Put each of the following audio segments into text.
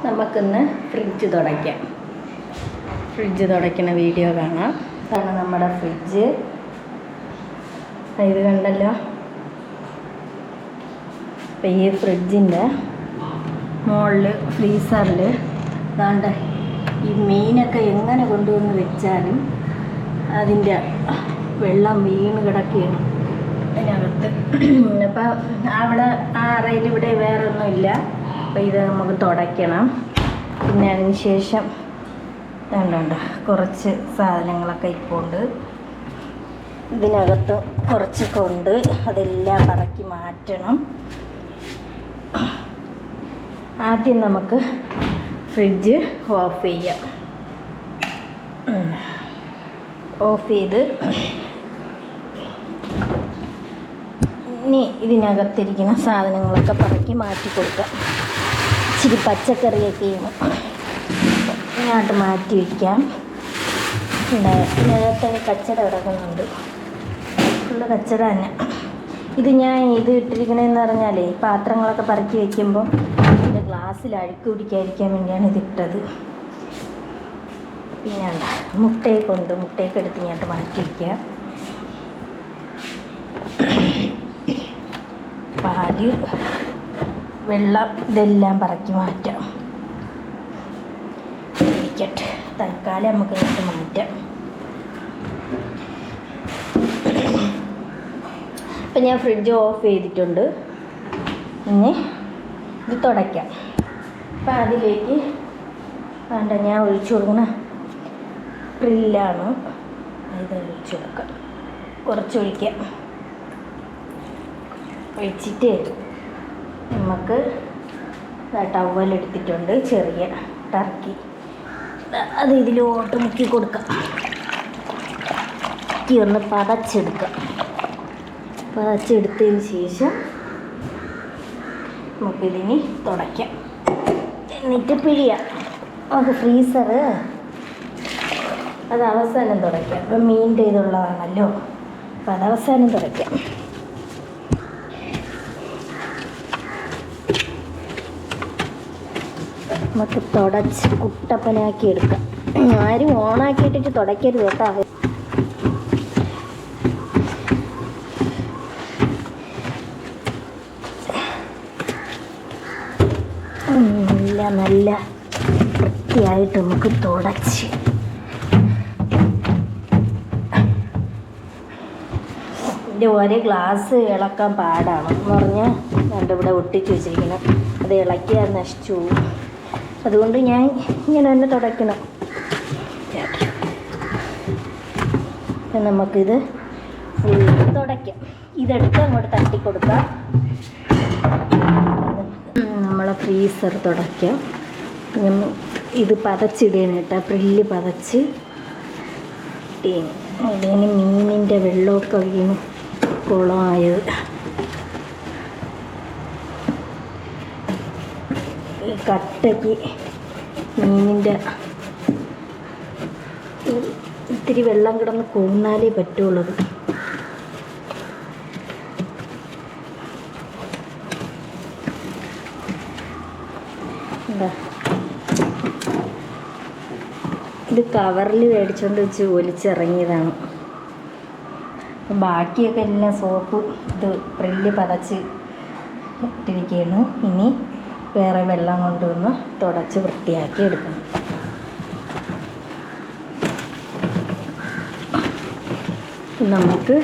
നമുക്കിന്ന് fridge തുടയ്ക്കാം. Fridge തുടയ്ക്കുന്ന video കാണാം. ഇതാണ് നമ്മുടെ ഫ്രിഡ്ജ്. ഇത് കണ്ടല്ലോ. അപ്പം ഈ ഫ്രിഡ്ജിൻ്റെ മുകളിൽ ഫ്രീസറിൽ ദാണ്ട ഈ മീനൊക്കെ എങ്ങനെ കൊണ്ടുവന്ന് വെച്ചാലും അതിൻ്റെ വെള്ളം വീണ് കിടക്കുകയാണ് അതിനകത്ത്. അപ്പം അവിടെ ആ അറയിൽ ഇവിടെ വേറെ ഒന്നുമില്ല. അപ്പോൾ ഇത് നമുക്ക് തുടയ്ക്കണം. പിന്നെ അതിന് ശേഷം വേണ്ട കുറച്ച് സാധനങ്ങളൊക്കെ ഇപ്പോൾ ഉണ്ട് ഇതിനകത്ത്. കുറച്ചൊക്കെ ഉണ്ട്, അതെല്ലാം പറക്കി മാറ്റണം. ആദ്യം നമുക്ക് ഫ്രിഡ്ജ് ഓഫ് ചെയ്യാം. ഓഫ് ചെയ്ത് ഇനി ഇതിനകത്തിരിക്കുന്ന സാധനങ്ങളൊക്കെ പറക്കി മാറ്റി കൊടുക്കാം. ഇച്ചിരി പച്ചക്കറിയൊക്കെയാണ് ഇങ്ങോട്ട് മാറ്റി വയ്ക്കാം. ഇതിനകത്ത് കച്ചട കിടക്കുന്നുണ്ട്, ഫുള്ള് കച്ചട തന്നെ. ഇത് ഞാൻ ഇട്ടിരിക്കണതെന്ന് പറഞ്ഞാലേ പാത്രങ്ങളൊക്കെ പറക്കി വയ്ക്കുമ്പോൾ ഇതിൻ്റെ ഗ്ലാസ്സിൽ അഴുക്ക് പിടിക്കാതിരിക്കാൻ വേണ്ടിയാണ് ഇതിട്ടത്. പിന്നെ മുട്ടയൊക്കെ എടുത്ത് ഇങ്ങോട്ട് മാറ്റി വയ്ക്കാം. പാല്, വെള്ളം ഇതെല്ലാം പറക്കി മാറ്റാം. ഇരിക്കട്ടെ, തൽക്കാലം നമുക്ക് ഇങ്ങോട്ട് മാറ്റാം. അപ്പം ഞാൻ ഫ്രിഡ്ജ് ഓഫ് ചെയ്തിട്ടുണ്ട്. ഇനി ഇത് തുടയ്ക്കാം. അപ്പം അതിലേക്ക് വേണ്ട ഞാൻ ഒഴിച്ചു കൊടുക്കണ പ്രില്ലാണ്. ഇത് ഒഴിച്ചു കൊടുക്കാം. കുറച്ചൊഴിക്കാം. ഒഴിച്ചിട്ട് നമുക്ക് ടവലെടുത്തിട്ടുണ്ട്, ചെറിയ ടർക്കി. അത് ഇതിലോട്ട് മുക്കി കൊടുക്കാം. ഒന്ന് പതച്ചെടുക്കാം. പതച്ചെടുത്തതിന് ശേഷം നമുക്കിതിനി തുടയ്ക്കാം. എന്നിട്ട് പിഴിയാം. നമുക്ക് ഫ്രീസറ് അത് അവസാനം തുടയ്ക്കാം. ഇപ്പം മീൻ്റെ ഇതുള്ളതാണല്ലോ, അപ്പം അത് അവസാനം തുടയ്ക്കാം. നമുക്ക് തുടച്ച് കുട്ടപ്പനാക്കി എടുക്കാം. ആരും ഓണാക്കിയിട്ടിട്ട് തുടയ്ക്കരുത് കേട്ടോ. നല്ല വൃത്തിയായിട്ട് നമുക്ക് തുടച്ച് ഇതിൻ്റെ ഒരേ ഗ്ലാസ് ഇളക്കാൻ പാടാണ് എന്ന് പറഞ്ഞാൽ ഇവിടെ ഒട്ടിച്ച് വെച്ചിരിക്കണം. അത് ഇളക്കിയാൽ നശിച്ചു പോകും. അതുകൊണ്ട് ഞാൻ ഇങ്ങനെ തന്നെ തുടയ്ക്കണം. നമുക്കിത് ഫുൾ തുടയ്ക്കാം. ഇതെടുത്ത് അങ്ങോട്ട് തട്ടിക്കൊടുക്കാം. നമ്മളെ ഫ്രീസർ തുടയ്ക്കാം. ഇത് പതച്ചിടണം കേട്ടോ, പ്രില്ല് പതച്ച്. ഇതിന് മീനിൻ്റെ വെള്ളമൊക്കെ വീണ് കുളമായത്. ഈ കട്ടയ്ക്ക് മീനിൻ്റെ ഇത്തിരി വെള്ളം കിടന്ന് കൊന്നാലേ പറ്റുള്ളത്. ഇത് കവറിൽ മേടിച്ചുകൊണ്ട് വെച്ച് ഒലിച്ചിറങ്ങിയതാണ്. അപ്പം ബാക്കിയൊക്കെ എല്ലാം സോപ്പ് ഇത് പ്രില്ല് പതച്ച് ഇട്ടിരിക്കുകയാണ്. ഇനി വേറെ വെള്ളം കൊണ്ടുവന്ന് തുടച്ച് വൃത്തിയാക്കി എടുക്കണം. നമുക്ക്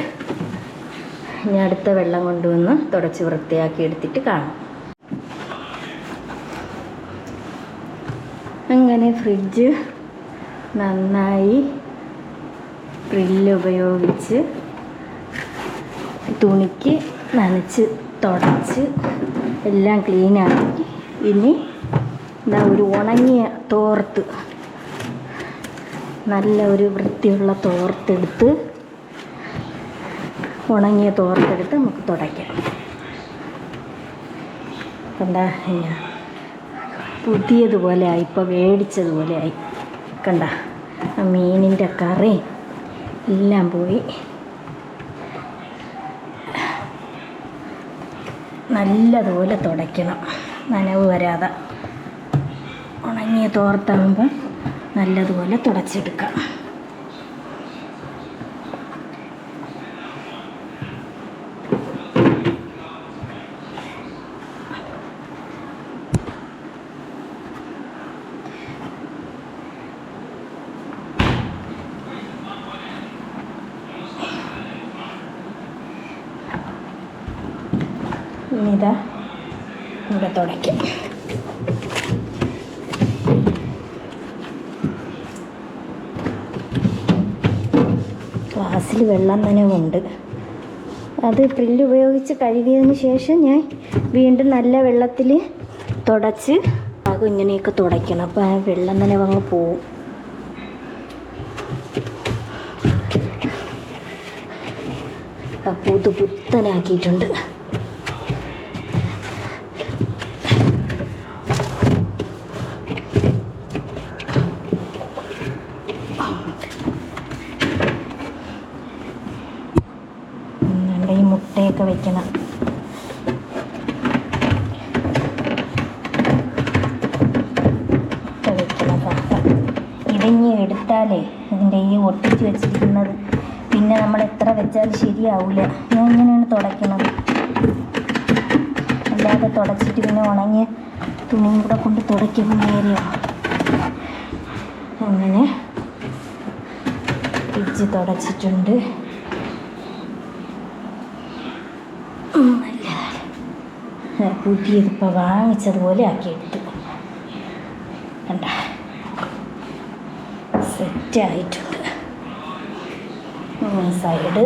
ഇനി അടുത്ത വെള്ളം കൊണ്ടുവന്ന് തുടച്ച് വൃത്തിയാക്കി എടുത്തിട്ട് കാണാം. അങ്ങനെ ഫ്രിഡ്ജ് നന്നായി പ്രില്ല് ഉപയോഗിച്ച് തുണിക്ക് നനച്ച് തുടച്ച് എല്ലാം ക്ലീനാക്കി. ഇനി ഒരു ഉണങ്ങിയ തോർത്ത്, നല്ല ഒരു വൃത്തിയുള്ള തോർത്തെടുത്ത്, ഉണങ്ങിയ തോർത്തെടുത്ത് നമുക്ക് തുടയ്ക്കാം. കണ്ട പുതിയതുപോലെ ആയി, ഇപ്പോൾ മേടിച്ചതുപോലെ ആയി. കണ്ട ആ മീനിൻ്റെ കറി എല്ലാം പോയി. നല്ലതുപോലെ തുടയ്ക്കണം, നനവ് വരാതെ. ഉണങ്ങിയ തോർത്താകുമ്പോൾ നല്ലതുപോലെ തുടച്ചെടുക്കാം. ഇതാ ഇവിടെ തുടയ്ക്കാം. ഗ്ലാസ്സിൽ വെള്ളം നനവുണ്ട്. അത് പ്രില്ല് ഉപയോഗിച്ച് കഴുകിയതിന് ശേഷം ഞാൻ വീണ്ടും നല്ല വെള്ളത്തിൽ തുടച്ച് ആകും ഇങ്ങനെയൊക്കെ തുടയ്ക്കണം. അപ്പോൾ ആ വെള്ളം നനവങ്ങ് പോവും. പുത്തനാക്കിയിട്ടുണ്ട്. ഈ മുട്ടയൊക്കെ വെക്കണം. ഇതിങ്ങി എടുത്താലേ ഇതിൻ്റെ ഈ ഒട്ടിച്ച് വെച്ചിരിക്കുന്നത് പിന്നെ നമ്മൾ എത്ര വെച്ചാലും ശരിയാവില്ല. ഞാൻ ഇങ്ങനെയാണ് തുടയ്ക്കുന്നത്. അല്ലാതെ തുടച്ചിട്ട് പിന്നെ ഉണങ്ങിയ തുണിയും കൂടെ കൊണ്ട് തുടയ്ക്കുമ്പോൾ നേരെയാണ്. അങ്ങനെ പിച്ച് തുടച്ചിട്ടുണ്ട്. പുതിയതിപ്പോൾ വാങ്ങിച്ചതുപോലെ ആക്കിയെടുത്തു. കണ്ട സെറ്റായിട്ടുണ്ട്. സൈഡ്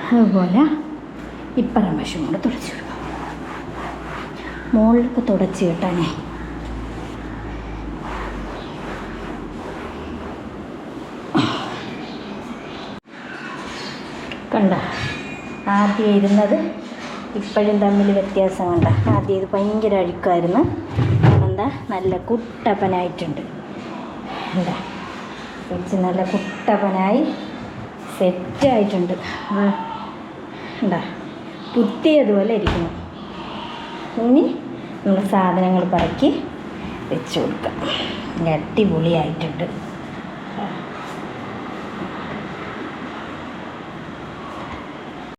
അതുപോലെ ഇപ്പറം വശം കൊണ്ട് തുടച്ചു വിടും. മുകളിലൊക്കെ തുടച്ച് കിട്ടാനേ കണ്ട. ആദ്യം ഇരുന്നത് ഇപ്പോഴും തമ്മിൽ വ്യത്യാസം കണ്ട. ആദ്യം ഇത് ഭയങ്കര അഴുക്കായിരുന്നു. എന്താ നല്ല കുട്ടപ്പനായിട്ടുണ്ട്. എന്താ വെച്ച് നല്ല കുട്ടപ്പനായി സെറ്റായിട്ടുണ്ട്. എന്താ പുത്തിയതുപോലെ ഇരിക്കുന്നു. ഇനി നമ്മൾ സാധനങ്ങൾ പറക്കി വെച്ച് കൊടുക്കാം. അടിപൊളിയായിട്ടുണ്ട്.